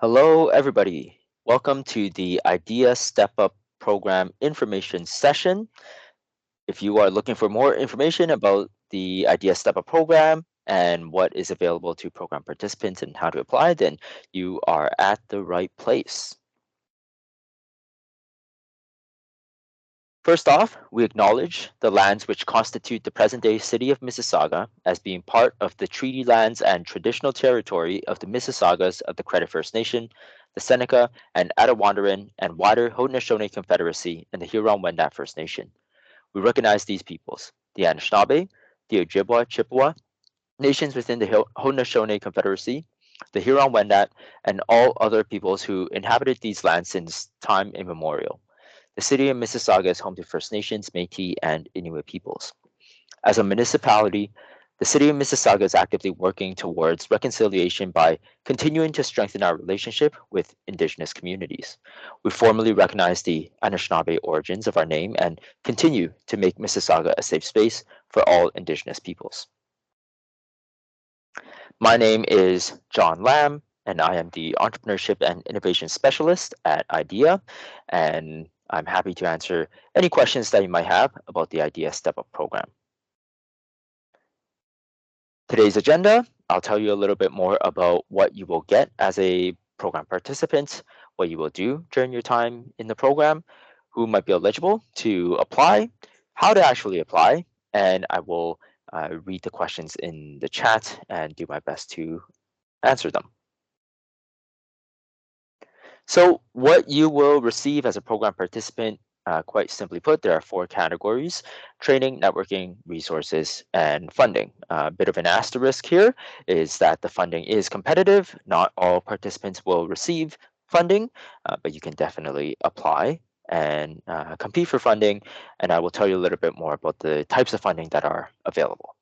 Hello, everybody. Welcome to the Idea Step Up Program information session. If you are looking for more information about the Idea Step Up program and what is available to program participants and how to apply, then you are at the right place. First off, we acknowledge the lands which constitute the present-day City of Mississauga as being part of the treaty lands and traditional territory of the Mississaugas of the Credit First Nation, the Seneca and Attawandaron and wider Haudenosaunee Confederacy and the Huron-Wendat First Nation. We recognize these peoples, the Anishinaabe, the Ojibwa Chippewa, nations within the Haudenosaunee Confederacy, the Huron-Wendat, and all other peoples who inhabited these lands since time immemorial. The city of Mississauga is home to First Nations, Métis, and Inuit peoples. As a municipality, the city of Mississauga is actively working towards reconciliation by continuing to strengthen our relationship with Indigenous communities. We formally recognize the Anishinaabe origins of our name and continue to make Mississauga a safe space for all Indigenous peoples. My name is John Lamb, and I am the Entrepreneurship and Innovation Specialist at IDEA, and I'm happy to answer any questions that you might have about the IDEA Step Up program. Today's agenda, I'll tell you a little bit more about what you will get as a program participant, what you will do during your time in the program, who might be eligible to apply, how to actually apply, and I will read the questions in the chat and do my best to answer them. So what you will receive as a program participant, quite simply put, there are 4 categories: training, networking, resources, and funding. A bit of an asterisk here is that the funding is competitive. Not all participants will receive funding, but you can definitely apply and compete for funding. And I will tell you a little bit more about the types of funding that are available.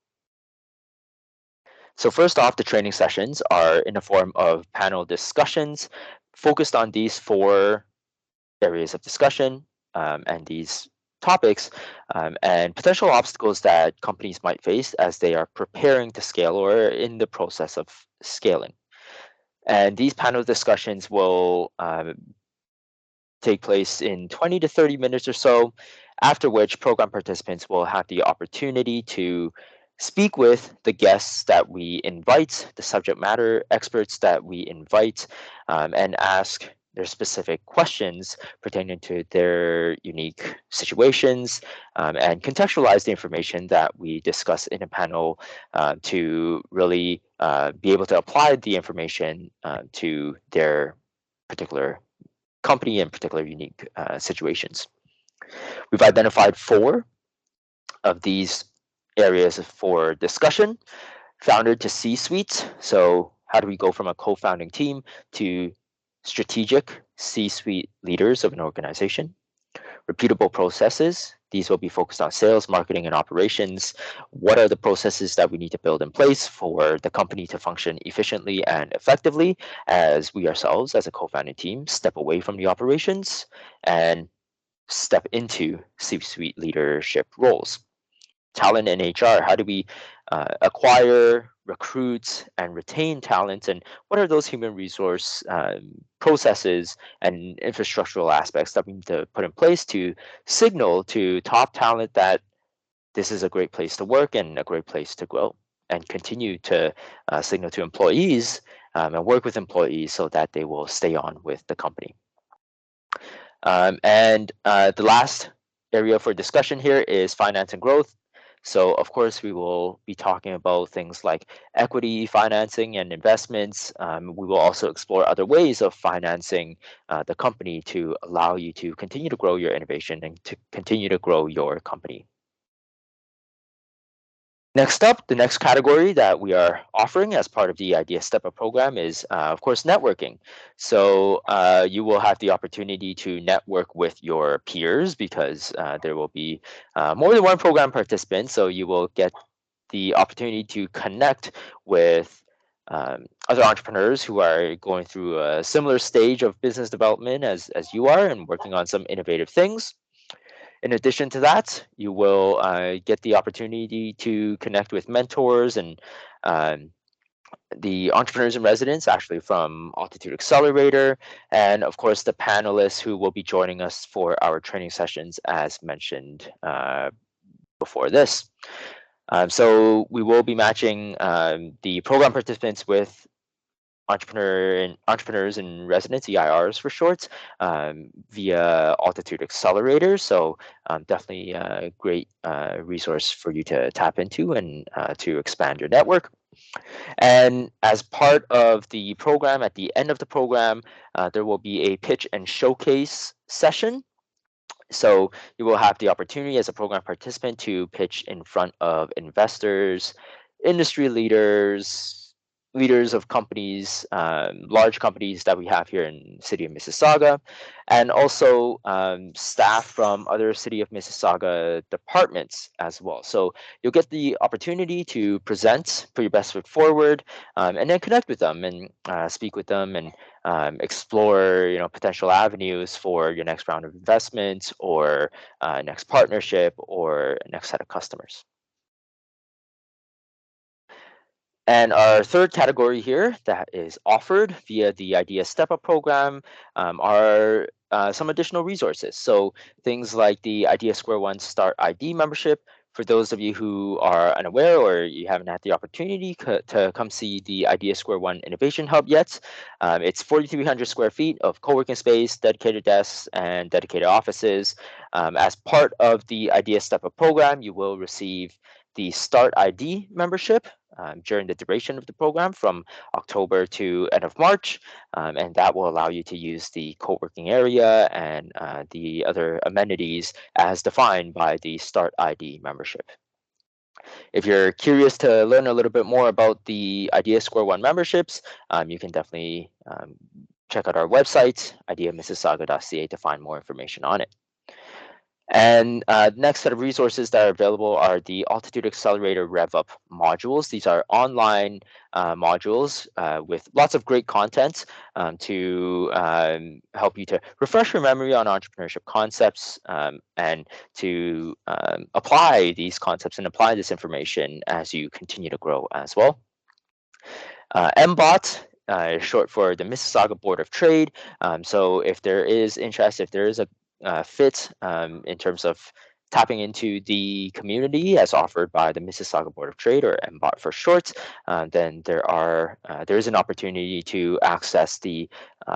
So first off, the training sessions are in the form of panel discussions focused on these 4 areas of discussion and these topics and potential obstacles that companies might face as they are preparing to scale or in the process of scaling. And these panel discussions will take place in 20 to 30 minutes or so, after which program participants will have the opportunity to speak with the guests that we invite, the subject matter experts that we invite, and ask their specific questions pertaining to their unique situations and contextualize the information that we discuss in a panel to really be able to apply the information to their particular company and particular unique situations. We've identified 4 of these areas for discussion: founder to C-suite. So how do we go from a co-founding team to strategic C-suite leaders of an organization? Repeatable processes. These will be focused on sales, marketing, and operations. What are the processes that we need to build in place for the company to function efficiently and effectively as we ourselves, as a co-founding team, step away from the operations and step into C-suite leadership roles? Talent and HR. How do we acquire, recruit, and retain talent? And what are those human resource processes and infrastructural aspects that we need to put in place to signal to top talent that this is a great place to work and a great place to grow, and continue to signal to employees and work with employees so that they will stay on with the company. And the last area for discussion here is finance and growth. So of course, we will be talking about things like equity financing and investments. We will also explore other ways of financing the company to allow you to continue to grow your innovation and to continue to grow your company. Next up, the next category that we are offering as part of the Idea Step Up program is, of course, networking. So you will have the opportunity to network with your peers because there will be more than one program participant. So you will get the opportunity to connect with other entrepreneurs who are going through a similar stage of business development as you are and working on some innovative things. In addition to that, you will get the opportunity to connect with mentors and the entrepreneurs in residence, actually from Altitude Accelerator, and of course the panelists who will be joining us for our training sessions, as mentioned before this. So we will be matching the program participants with entrepreneurs in residence, EIRs for short, via Altitude Accelerator. So definitely a great resource for you to tap into and to expand your network. And as part of the program, at the end of the program, there will be a pitch and showcase session. So you will have the opportunity as a program participant to pitch in front of investors, industry leaders, leaders of companies, large companies that we have here in City of Mississauga, and also staff from other City of Mississauga departments as well. So you'll get the opportunity to present, put your best foot forward, and then connect with them and speak with them and explore potential avenues for your next round of investments or next partnership or next set of customers. And our third category here that is offered via the Idea Step Up program are some additional resources. So things like the Idea Square One Start ID membership. For those of you who are unaware or you haven't had the opportunity to come see the Idea Square One Innovation Hub yet, it's 4,300 square feet of co-working space, dedicated desks, and dedicated offices. As part of the Idea Step Up program, you will receive the Start ID membership during the duration of the program from October to end of March. And that will allow you to use the co-working area and the other amenities as defined by the Start ID membership. If you're curious to learn a little bit more about the Idea Square One memberships, you can definitely check out our website, ideamississauga.ca, to find more information on it. And next set of resources that are available are the Altitude Accelerator RevUp modules. These are online modules with lots of great content to help you to refresh your memory on entrepreneurship concepts and to apply these concepts and apply this information as you continue to grow as well. MBOT is short for the Mississauga Board of Trade. So if there is interest, if there is a fit in terms of tapping into the community as offered by the Mississauga Board of Trade, or MBOT for short, then there is an opportunity to access the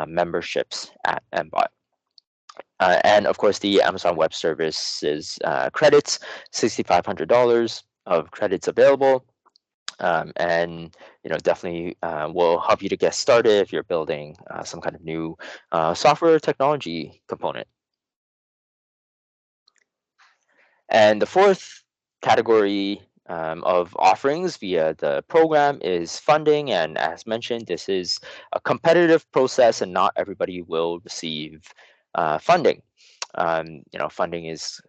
memberships at MBOT. And of course, the Amazon Web Services credits, $6,500 of credits available. And definitely will help you to get started if you're building some kind of new software technology component. And the fourth category of offerings via the program is funding. And as mentioned, this is a competitive process and not everybody will receive funding. Funding is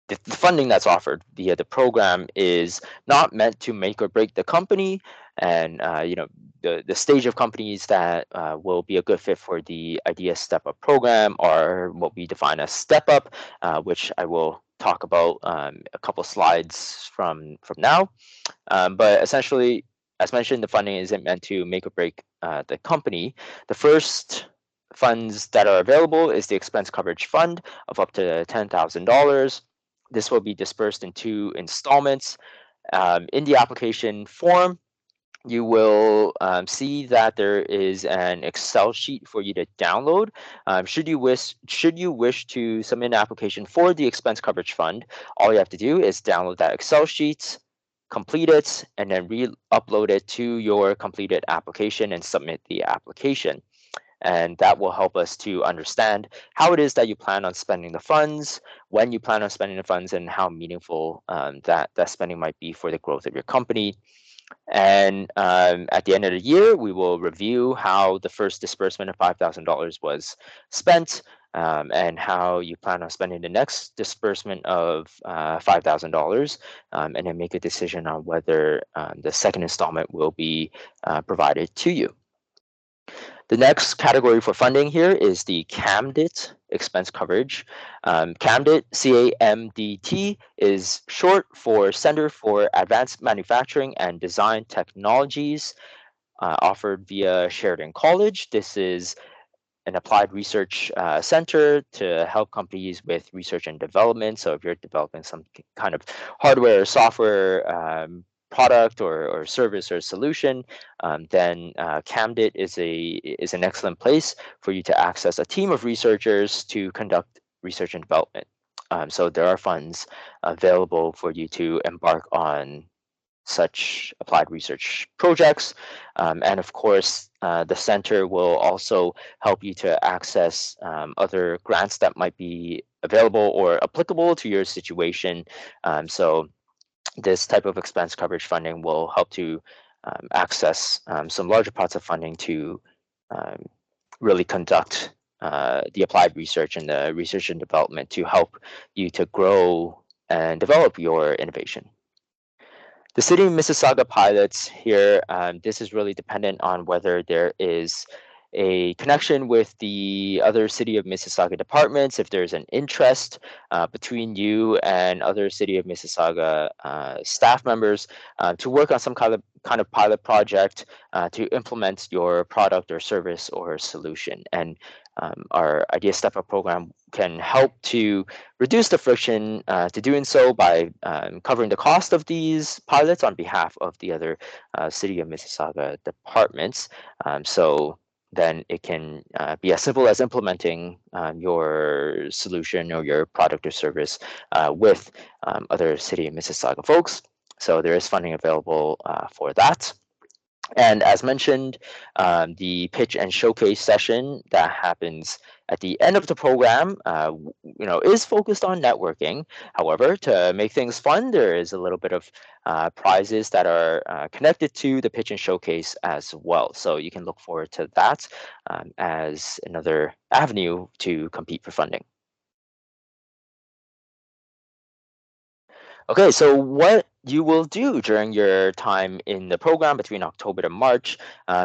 the funding that's offered via the program is not meant to make or break the company, and the stage of companies that will be a good fit for the Idea Step Up program are what we define as Step Up, which I will talk about a couple slides from now. But essentially, as mentioned, the funding isn't meant to make or break the company. The first funds that are available is the Expense Coverage Fund of up to $10,000. This will be dispersed in 2 installments. In the application form, you will see that there is an Excel sheet for you to download. Should you wish to submit an application for the Expense Coverage Fund, all you have to do is download that Excel sheet, complete it, and then re-upload it to your completed application and submit the application. And that will help us to understand how it is that you plan on spending the funds, when you plan on spending the funds, and how meaningful that spending might be for the growth of your company. And at the end of the year, we will review how the first disbursement of $5,000 was spent, and how you plan on spending the next disbursement of $5,000, and then make a decision on whether the second installment will be provided to you. The next category for funding here is the CAMDIT expense coverage. CAMDIT, CAMDT, is short for Center for Advanced Manufacturing and Design Technologies, offered via Sheridan College. This is an applied research center to help companies with research and development. So if you're developing some kind of hardware or software product or service or solution, then CAMDIT is an excellent place for you to access a team of researchers to conduct research and development. So there are funds available for you to embark on such applied research projects. And of course, the center will also help you to access other grants that might be available or applicable to your situation. So this type of expense coverage funding will help to access some larger pots of funding to um, really conduct the applied research and the research and development to help you to grow and develop your innovation. The City of Mississauga pilots here, this is really dependent on whether there is a connection with the other City of Mississauga departments, if there's an interest between you and other City of Mississauga staff members to work on some kind of pilot project to implement your product or service or solution. And our Idea Step Up program can help to reduce the friction to doing so by covering the cost of these pilots on behalf of the other City of Mississauga departments. So then it can be as simple as implementing your solution or your product or service with other City of Mississauga folks. So there is funding available for that. And as mentioned, the pitch and showcase session that happens at the end of the program, is focused on networking. However, to make things fun, there is a little bit of prizes that are connected to the pitch and showcase as well. So you can look forward to that as another avenue to compete for funding. Okay, so what you will do during your time in the program between October to March,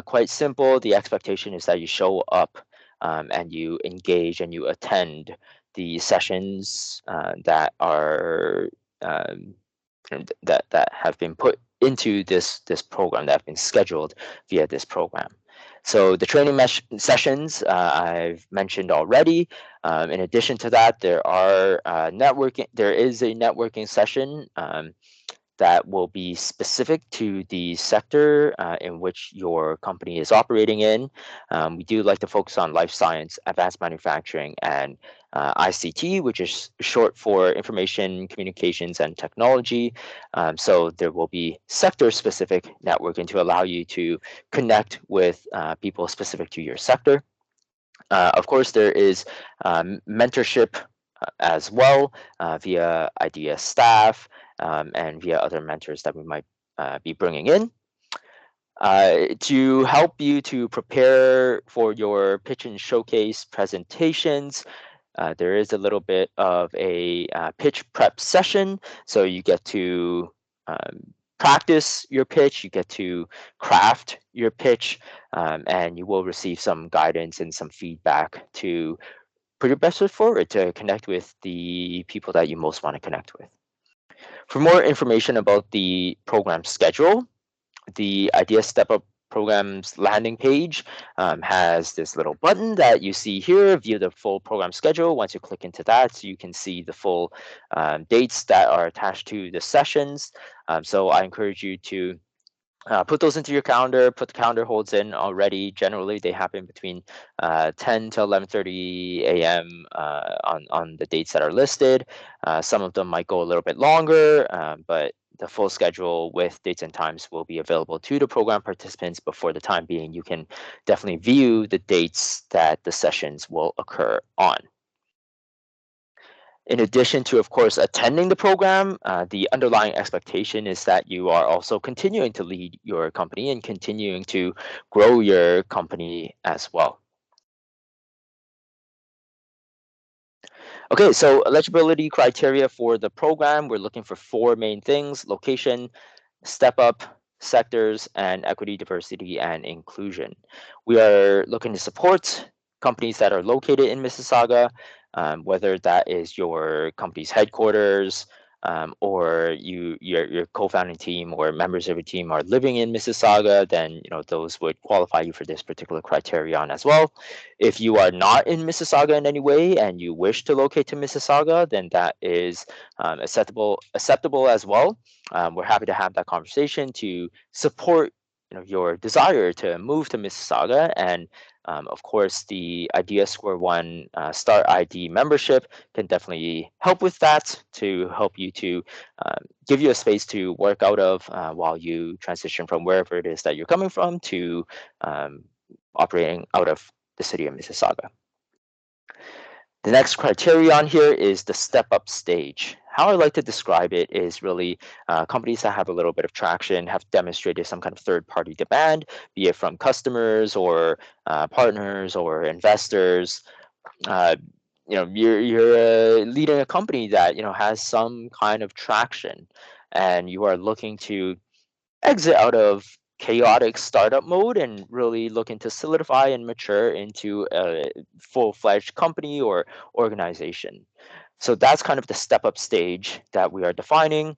quite simple. The expectation is that you show up and you engage and you attend the sessions that are that have been put into this program, that have been scheduled via this program. So the training sessions I've mentioned already. In addition to that, there are networking. There is a networking session that will be specific to the sector in which your company is operating in. We do like to focus on life science, advanced manufacturing, and ICT, which is short for information, communications, and technology. So there will be sector-specific networking to allow you to connect with people specific to your sector. Of course, there is mentorship as well via IDEA staff and via other mentors that we might be bringing in. To help you to prepare for your pitch and showcase presentations, there is a little bit of a pitch prep session. So you get to practice your pitch, you get to craft your pitch, and you will receive some guidance and some feedback to put your best foot forward to connect with the people that you most want to connect with. For more information about the program schedule, the Idea Step Up program's landing page has this little button that you see here, view the full program schedule. Once you click into that, so you can see the full dates that are attached to the sessions. So I encourage you to put those into your calendar, put the calendar holds in already. Generally, they happen between 10 to 11:30 a.m. On the dates that are listed. Some of them might go a little bit longer, but the full schedule with dates and times will be available to the program participants. But for the time being, you can definitely view the dates that the sessions will occur on. In addition to, of course, attending the program, the underlying expectation is that you are also continuing to lead your company and continuing to grow your company as well. Okay, so eligibility criteria for the program, we're looking for four main things: location, step up, sectors, and equity, diversity, and inclusion. We are looking to support companies that are located in Mississauga, whether that is your company's headquarters, or your co-founding team or members of your team are living in Mississauga, then those would qualify you for this particular criterion as well. If you are not in Mississauga in any way and you wish to locate to Mississauga, then that is acceptable as well. We're happy to have that conversation to support your desire to move to Mississauga. And of course, the Idea Square One Start ID membership can definitely help with that, to help you to give you a space to work out of while you transition from wherever it is that you're coming from to operating out of the city of Mississauga. The next criterion here is the step-up stage. How I like to describe it is really companies that have a little bit of traction, have demonstrated some kind of third-party demand, be it from customers or partners or investors. Uh, you're leading a company that has some kind of traction, and you are looking to exit out of chaotic startup mode and really looking to solidify and mature into a full-fledged company or organization. So that's kind of the step up stage that we are defining.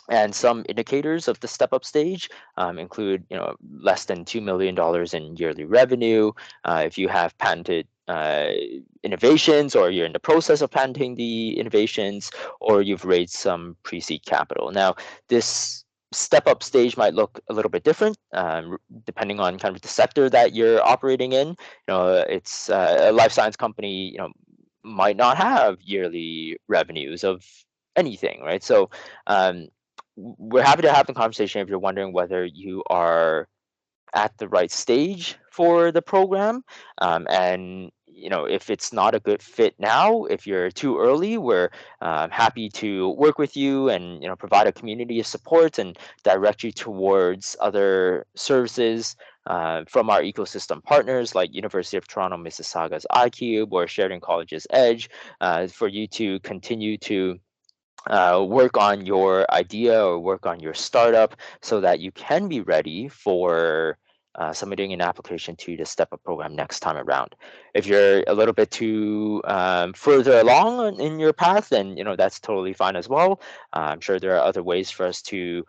And some indicators of the step up stage include, less than $2 million in yearly revenue. If you have patented innovations, or you're in the process of patenting the innovations, or you've raised some pre-seed capital. Now, this step up stage might look a little bit different depending on kind of the sector that you're operating in. It's a life science company, might not have yearly revenues of anything, right? So we're happy to have the conversation if you're wondering whether you are at the right stage for the program. And if it's not a good fit now, if you're too early, we're happy to work with you and provide a community of support and direct you towards other services from our ecosystem partners like University of Toronto Mississauga's iCube or Sheridan College's Edge, for you to continue to work on your idea or work on your startup so that you can be ready for submitting an application to the Step Up program next time around. If you're a little bit too further along in your path, then that's totally fine as well. I'm sure there are other ways for us to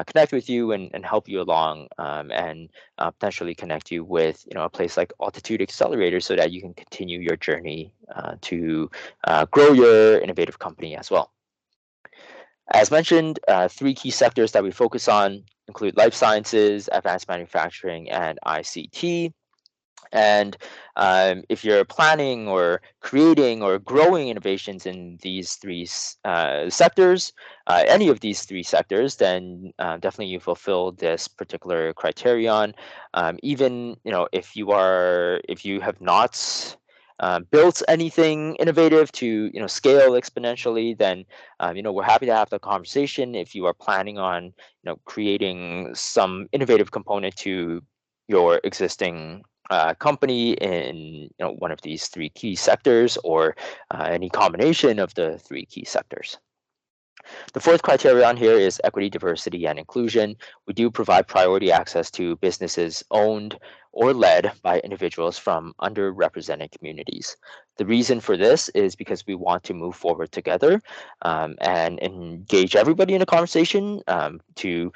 connect with you and help you along, and potentially connect you with a place like Altitude Accelerator so that you can continue your journey to grow your innovative company as well. As mentioned, three key sectors that we focus on include life sciences, advanced manufacturing, and ICT. And if you're planning or creating or growing innovations in these three sectors, any of these three sectors, then definitely you fulfill this particular criterion. Even if you have not built anything innovative to scale exponentially, then we're happy to have the conversation. If you are planning on creating some innovative component to your existing company in one of these three key sectors, or any combination of the three key sectors. The fourth criterion here is equity, diversity, and inclusion. We do provide priority access to businesses owned or led by individuals from underrepresented communities. The reason for this is because we want to move forward together and engage everybody in a conversation to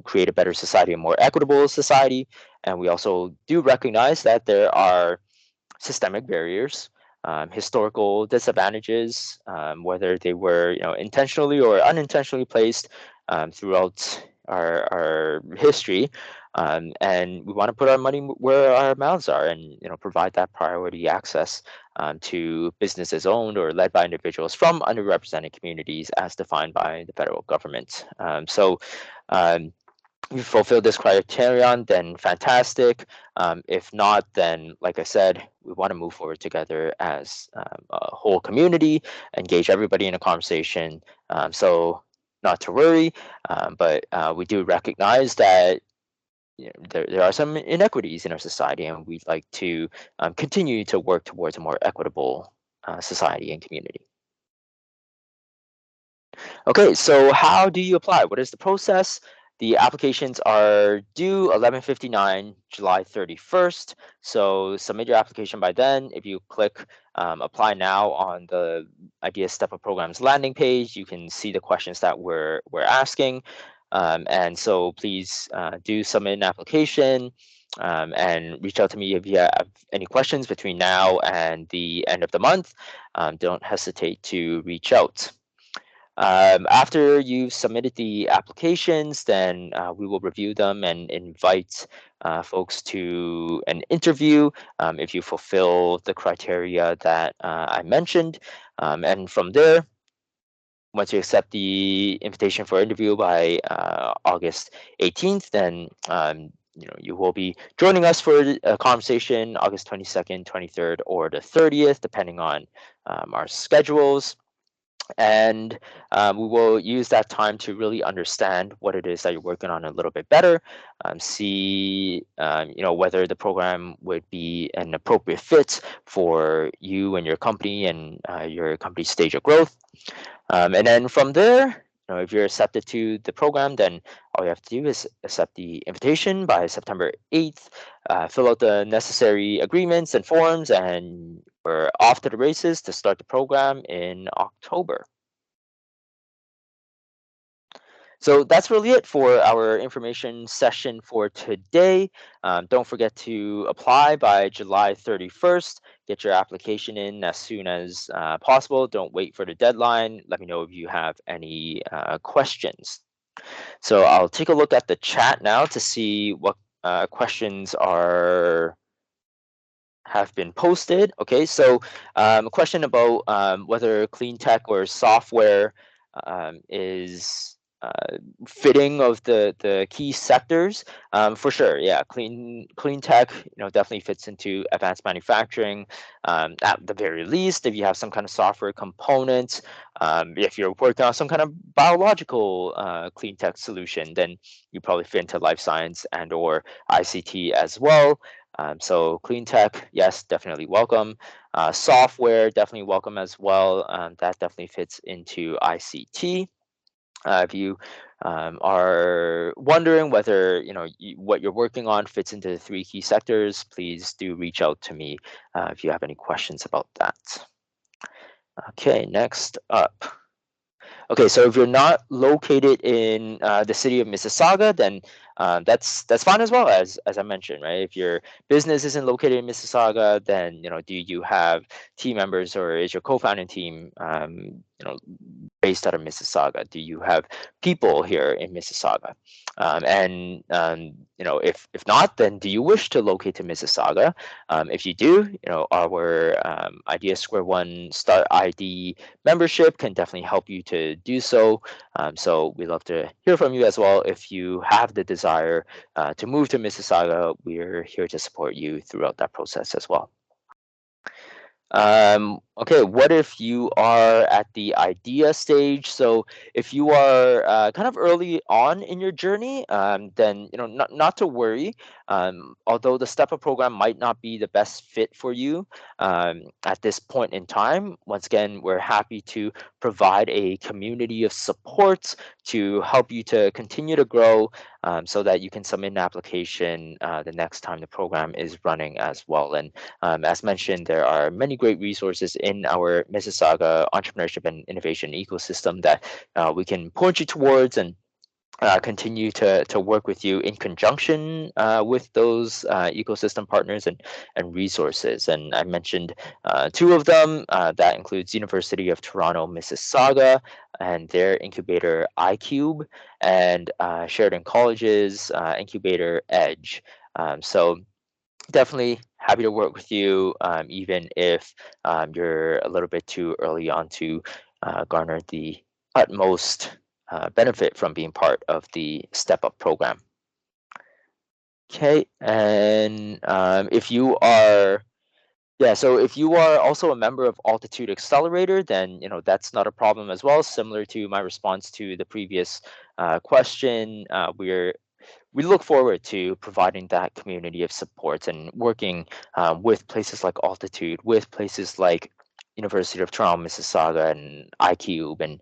create a better society, a more equitable society. And we also do recognize that there are systemic barriers, historical disadvantages, whether they were intentionally or unintentionally placed throughout our history, and we want to put our money where our mouths are, and provide that priority access to businesses owned or led by individuals from underrepresented communities as defined by the federal government. So you fulfill this criterion, then fantastic. If not, then like I said, we want to move forward together as a whole community, engage everybody in a conversation. So not to worry, but we do recognize that there are some inequities in our society, and we'd like to continue to work towards a more equitable society and community. Okay, so how do you apply? What is the process? The applications are due 11:59 July 31st. So submit your application by then. If you click apply now on the Idea Step Up Programs landing page, you can see the questions that we're asking. And so please do submit an application and reach out to me if you have any questions between now and the end of the month. Don't hesitate to reach out. After you've submitted the applications, then we will review them and invite folks to an interview if you fulfill the criteria that I mentioned. And from there, once you accept the invitation for interview by August 18th, then you will be joining us for a conversation August 22nd, 23rd, or the 30th, depending on our schedules. And we will use that time to really understand what it is that you're working on a little bit better, see whether the program would be an appropriate fit for you and your company and your company's stage of growth. And then from there, if you're accepted to the program, then all you have to do is accept the invitation by September 8th, fill out the necessary agreements and forms, and we're off to the races to start the program in October. So that's really it for our information session for today. Don't forget to apply by July 31st. Get your application in as soon as possible. Don't wait for the deadline. Let me know if you have any questions. So I'll take a look at the chat now to see what questions have been posted. Okay, so a question about whether clean tech or software is fitting of the key sectors. For sure, yeah, clean tech definitely fits into advanced manufacturing. At the very least, if you have some kind of software component, if you're working on some kind of biological clean tech solution, then you probably fit into life science and or ICT as well. So clean tech, yes, definitely welcome. Software, definitely welcome as well. That definitely fits into ICT. If you are wondering whether what you're working on fits into the three key sectors, please do reach out to me if you have any questions about that. Okay, next up. Okay, so if you're not located in the city of Mississauga, then that's fine as well, as I mentioned, right? If your business isn't located in Mississauga, then do you have team members or is your co-founding team based out of Mississauga? Do you have people here in Mississauga? And if not, then do you wish to locate to Mississauga? If you do, our Idea Square One Start ID membership can definitely help you to do so. So we'd love to hear from you as well. If you have the desire to move to Mississauga, we're here to support you throughout that process as well. Okay, what if you are at the idea stage? So if you are kind of early on in your journey, then not to worry. Although the Step Up program might not be the best fit for you at this point in time, once again, we're happy to provide a community of support to help you to continue to grow, so that you can submit an application the next time the program is running as well. And as mentioned, there are many great resources in our Mississauga entrepreneurship and innovation ecosystem that we can point you towards and continue to work with you in conjunction with those ecosystem partners and resources. And I mentioned two of them. That includes University of Toronto Mississauga and their incubator iCube, and Sheridan College's incubator Edge. So definitely happy to work with you, even if you're a little bit too early on to garner the utmost benefit from being part of the Step Up program. Okay, and if you are so if you are also a member of Altitude Accelerator, then that's not a problem as well. Similar to my response to the previous question, we look forward to providing that community of support and working with places like Altitude, with places like University of Toronto, Mississauga, and iCube, and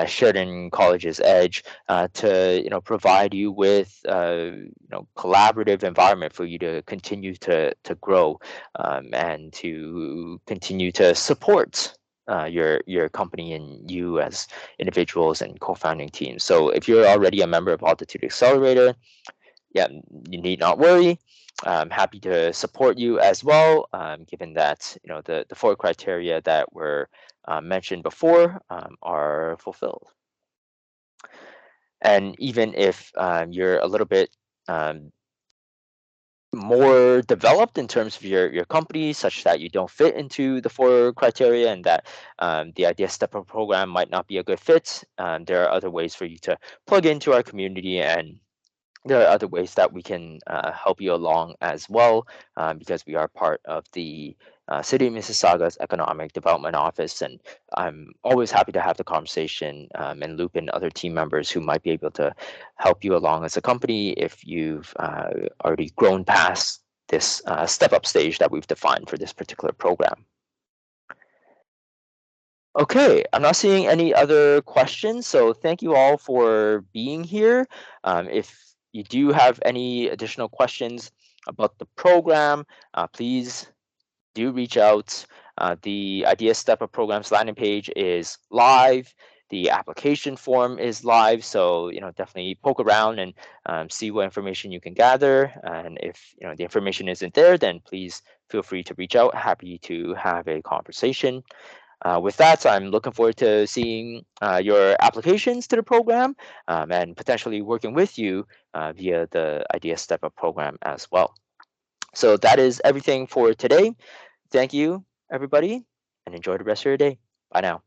Sheridan College's Edge to provide you with collaborative environment for you to continue to grow and to continue to support your company and you as individuals and co-founding teams. So if you're already a member of Altitude Accelerator, yeah, you need not worry. I'm happy to support you as well, given that the four criteria that were mentioned before are fulfilled. And even if you're a little bit um, more developed in terms of your company, such that you don't fit into the four criteria, and that the idea step up program might not be a good fit, there are other ways for you to plug into our community, and there are other ways that we can help you along as well, because we are part of the City of Mississauga's Economic Development Office, and I'm always happy to have the conversation and loop in other team members who might be able to help you along as a company if you've already grown past this step up stage that we've defined for this particular program. Okay, I'm not seeing any other questions, so thank you all for being here. If you do have any additional questions about the program, please do reach out. The Idea Step Up Programs landing page is live. The application form is live, so definitely poke around and see what information you can gather. And if the information isn't there, then please feel free to reach out. Happy to have a conversation. With that, I'm looking forward to seeing your applications to the program and potentially working with you via the Idea Step Up program as well. So that is everything for today. Thank you, everybody, and enjoy the rest of your day. Bye now.